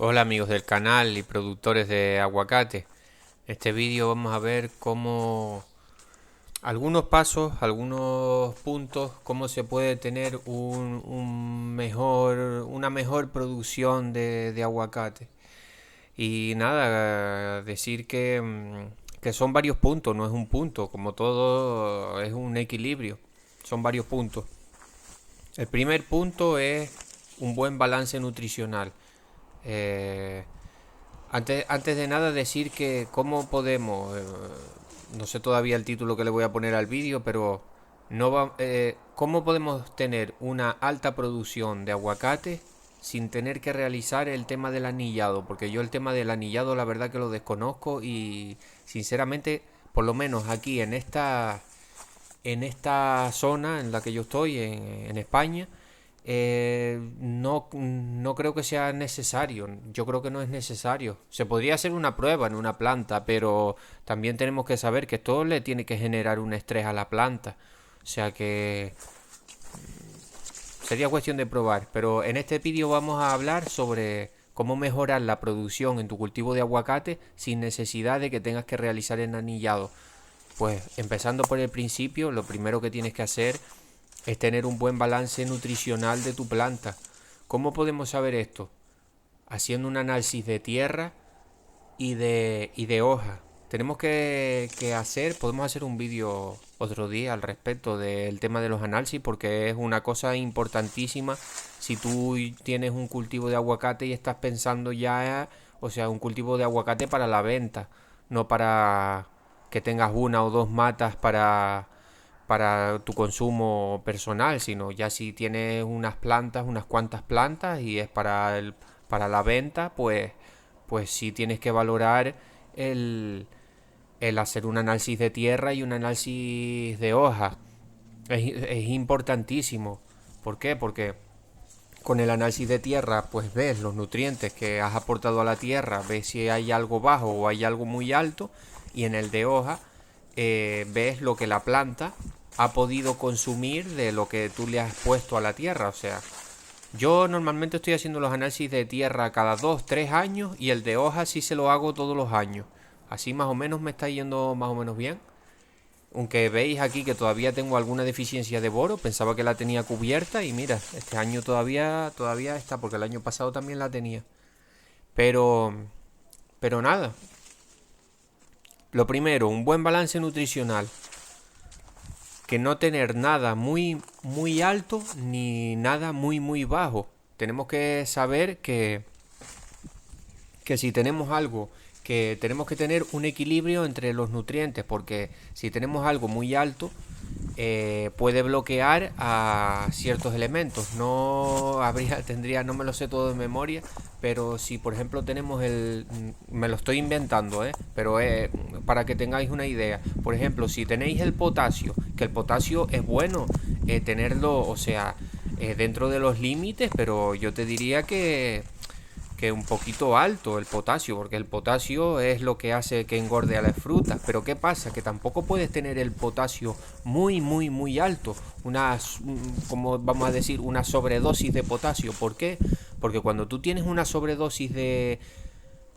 Hola amigos del canal y productores de aguacate. En este vídeo vamos a ver cómo algunos pasos, algunos puntos, cómo se puede tener una mejor producción de aguacate. Y nada, decir que son varios puntos, no es un punto, como todo es un equilibrio, son varios puntos. El primer punto es un buen balance nutricional. Eh, antes de nada decir que cómo podemos, no sé todavía el título que le voy a poner al vídeo, pero cómo podemos tener una alta producción de aguacate sin tener que realizar el tema del anillado, porque yo el tema del anillado la verdad que lo desconozco y sinceramente, por lo menos aquí en esta zona en la que yo estoy, en España, no creo que sea necesario. Yo creo que no es necesario. Se podría hacer una prueba en una planta, pero también tenemos que saber que esto le tiene que generar un estrés a la planta. O sea que sería cuestión de probar. Pero en este vídeo vamos a hablar sobre cómo mejorar la producción en tu cultivo de aguacate sin necesidad de que tengas que realizar el anillado. Pues empezando por el principio, lo primero que tienes que hacer es tener un buen balance nutricional de tu planta. ¿Cómo podemos saber esto? Haciendo un análisis de tierra y de hoja. Tenemos podemos hacer un vídeo otro día al respecto del tema de los análisis porque es una cosa importantísima. Si tú tienes un cultivo de aguacate y estás pensando ya, o sea, un cultivo de aguacate para la venta, no para que tengas una o dos matas para tu consumo personal, sino ya si tienes unas plantas, unas cuantas plantas y es para la venta, pues sí tienes que valorar el, el hacer un análisis de tierra y un análisis de hoja. Es importantísimo. ¿Por qué? Porque con el análisis de tierra, pues ves los nutrientes que has aportado a la tierra, ves si hay algo bajo o hay algo muy alto, y en el de hoja ves lo que la planta ha podido consumir de lo que tú le has puesto a la tierra. O sea, yo normalmente estoy haciendo los análisis de tierra cada 2 3 años y el de hoja sí se lo hago todos los años. Así más o menos me está yendo más o menos bien. Aunque veis aquí que todavía tengo alguna deficiencia de boro, pensaba que la tenía cubierta y mira, este año todavía está, porque el año pasado también la tenía. Pero, pero nada, lo primero, un buen balance nutricional, que no tener nada muy alto ni nada muy bajo. Tenemos que saber que si tenemos algo, que tenemos que tener un equilibrio entre los nutrientes, porque si tenemos algo muy alto, puede bloquear a ciertos elementos. No me lo sé todo de memoria, pero si por ejemplo tenemos me lo estoy inventando, pero para que tengáis una idea, por ejemplo, si tenéis el potasio, que el potasio es bueno tenerlo, o sea, dentro de los límites, pero yo te diría que un poquito alto el potasio, porque el potasio es lo que hace que engorde a las frutas. Pero ¿qué pasa? Que tampoco puedes tener el potasio muy alto, como vamos a decir, una sobredosis de potasio. ¿Por qué? Porque cuando tú tienes una sobredosis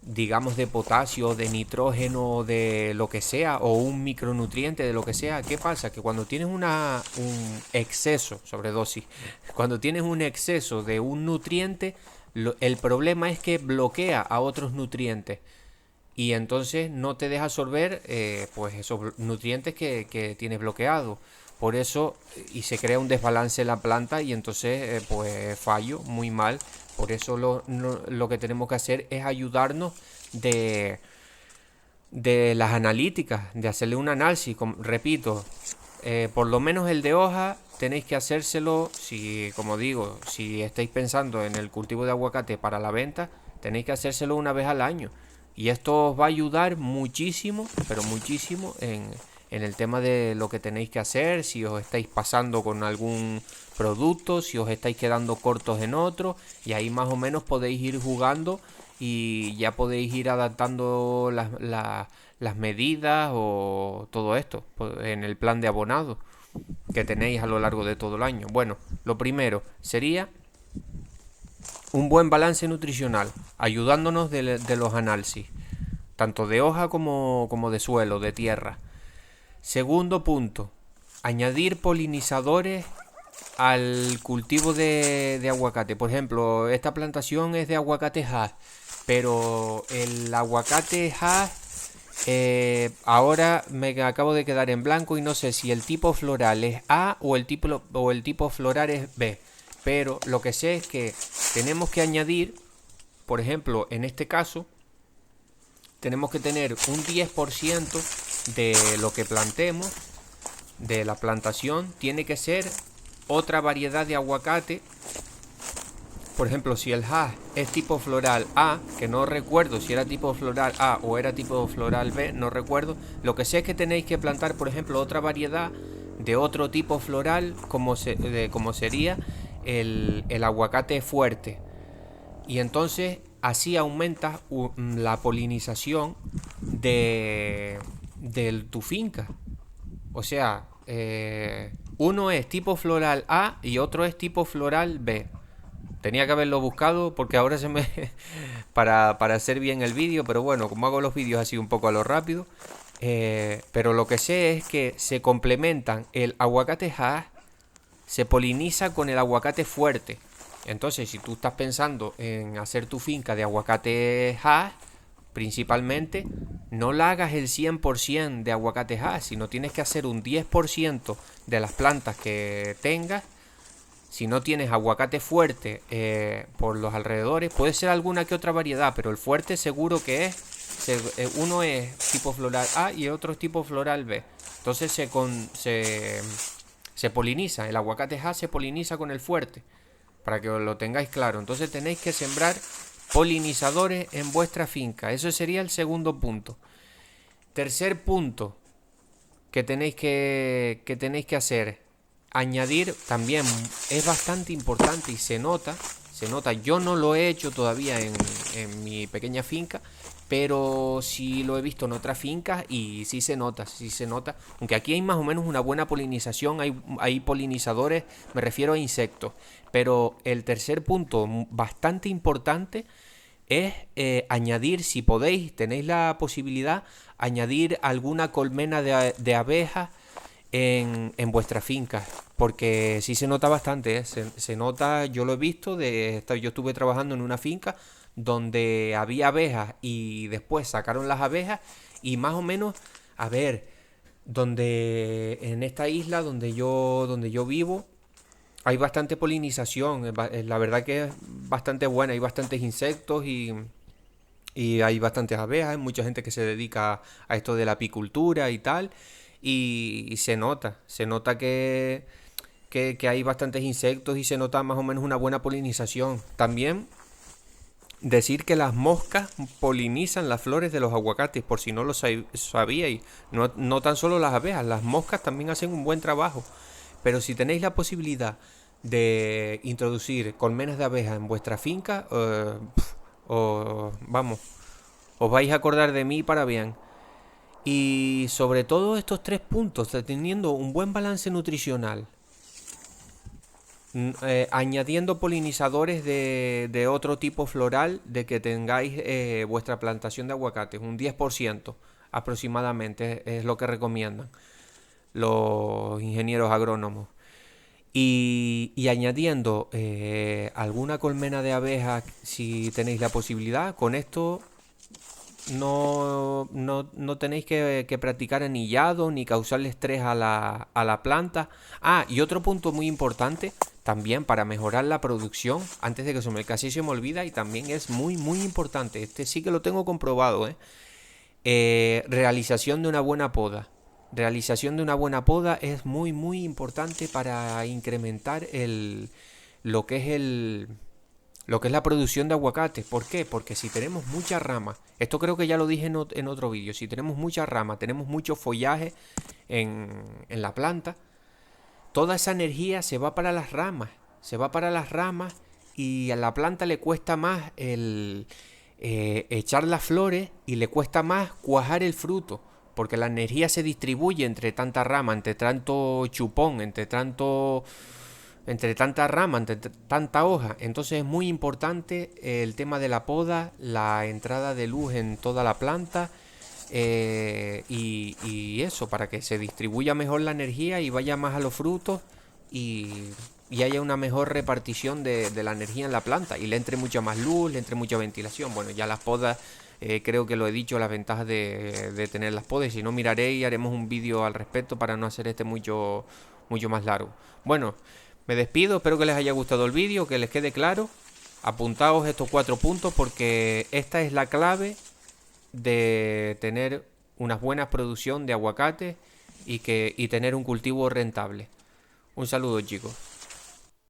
digamos, de potasio, de nitrógeno, de lo que sea, o un micronutriente, de lo que sea, ¿qué pasa? Que cuando tienes un exceso, sobredosis, cuando tienes un exceso de un nutriente, el problema es que bloquea a otros nutrientes y entonces no te deja absorber pues esos nutrientes que tienes bloqueados. Por eso, y se crea un desbalance en la planta y entonces pues fallo muy mal. Por eso lo que tenemos que hacer es ayudarnos de, de las analíticas, de hacerle un análisis. Repito, por lo menos el de hoja tenéis que hacérselo, si, como digo, si estáis pensando en el cultivo de aguacate para la venta, tenéis que hacérselo una vez al año. Y esto os va a ayudar muchísimo, pero muchísimo en el tema de lo que tenéis que hacer, si os estáis pasando con algún producto, si os estáis quedando cortos en otro, y ahí más o menos podéis ir jugando y ya podéis ir adaptando las medidas o todo esto en el plan de abonado que tenéis a lo largo de todo el año. Bueno, lo primero sería un buen balance nutricional, ayudándonos de los análisis, tanto de hoja como de suelo, de tierra. Segundo punto, añadir polinizadores al cultivo de aguacate. Por ejemplo, esta plantación es de aguacate Hass, pero el aguacate Hass ahora me acabo de quedar en blanco y no sé si el tipo floral es A o el tipo floral es B. Pero lo que sé es que tenemos que añadir, por ejemplo, en este caso, tenemos que tener un 10% de lo que plantemos, de la plantación, tiene que ser otra variedad de aguacate. Por ejemplo, si el Hass es tipo floral A, que no recuerdo si era tipo floral A o era tipo floral B, no recuerdo. Lo que sé es que tenéis que plantar, por ejemplo, otra variedad de otro tipo floral, como sería el aguacate fuerte. Y entonces así aumentas la polinización de tu finca. O sea, uno es tipo floral A y otro es tipo floral B. Tenía que haberlo buscado porque ahora se me... para hacer bien el vídeo, pero bueno, como hago los vídeos así un poco a lo rápido. Pero lo que sé es que se complementan. El aguacate Hass se poliniza con el aguacate fuerte. Entonces, si tú estás pensando en hacer tu finca de aguacate Hass, principalmente, no la hagas el 100% de aguacate Hass, sino tienes que hacer un 10% de las plantas que tengas. Si no tienes aguacate fuerte por los alrededores, puede ser alguna que otra variedad, pero el fuerte seguro que es. Uno es tipo floral A y el otro es tipo floral B. Entonces se poliniza, el aguacate Hass se poliniza con el fuerte, para que lo tengáis claro. Entonces tenéis que sembrar polinizadores en vuestra finca. Eso sería el segundo punto. Tercer punto que tenéis que hacer, añadir, también es bastante importante y se nota. Yo no lo he hecho todavía en mi pequeña finca, pero sí lo he visto en otras fincas y sí se nota. Aunque aquí hay más o menos una buena polinización, hay polinizadores, me refiero a insectos. Pero el tercer punto bastante importante es añadir, si podéis, tenéis la posibilidad, añadir alguna colmena de abejas en vuestra finca, porque sí se nota bastante, ¿eh? Se nota, yo lo he visto, yo estuve trabajando en una finca donde había abejas y después sacaron las abejas y más o menos, a ver, donde en esta isla donde yo vivo hay bastante polinización, la verdad que es bastante buena, hay bastantes insectos y hay bastantes abejas, hay mucha gente que se dedica a esto de la apicultura y tal, y se nota que hay bastantes insectos y se nota más o menos una buena polinización. También decir que las moscas polinizan las flores de los aguacates, por si no lo sabíais, no tan solo las abejas, las moscas también hacen un buen trabajo. Pero si tenéis la posibilidad de introducir colmenas de abejas en vuestra finca, vamos, os vais a acordar de mí para bien. Y sobre todo estos tres puntos, teniendo un buen balance nutricional, añadiendo polinizadores de otro tipo floral, de que tengáis vuestra plantación de aguacates, un 10% aproximadamente es lo que recomiendan los ingenieros agrónomos. Y añadiendo alguna colmena de abejas si tenéis la posibilidad, con esto no tenéis que practicar anillado ni causarle estrés a la planta. Y otro punto muy importante también para mejorar la producción, antes de que casi se me olvida, y también es muy muy importante, este sí que lo tengo comprobado, realización de una buena poda. Realización de una buena poda es muy muy importante para incrementar lo que es la producción de aguacates. ¿Por qué? Porque si tenemos mucha rama, esto creo que ya lo dije en otro vídeo, si tenemos mucha rama, tenemos mucho follaje en la planta, toda esa energía se va para las ramas, y a la planta le cuesta más echar las flores y le cuesta más cuajar el fruto, porque la energía se distribuye entre tanta rama, entre tanto chupón, entre tanto entre tanta rama, entre tanta hoja. Entonces es muy importante el tema de la poda, la entrada de luz en toda la planta y eso, para que se distribuya mejor la energía y vaya más a los frutos y, y haya una mejor repartición de la energía en la planta y le entre mucha más luz, le entre mucha ventilación. Bueno, ya las podas, creo que lo he dicho, las ventajas de tener las podas. Si no, miraré y haremos un vídeo al respecto para no hacer este mucho más largo. Bueno, me despido, espero que les haya gustado el vídeo, que les quede claro. Apuntaos estos 4 puntos porque esta es la clave de tener una buena producción de aguacate y tener un cultivo rentable. Un saludo, chicos.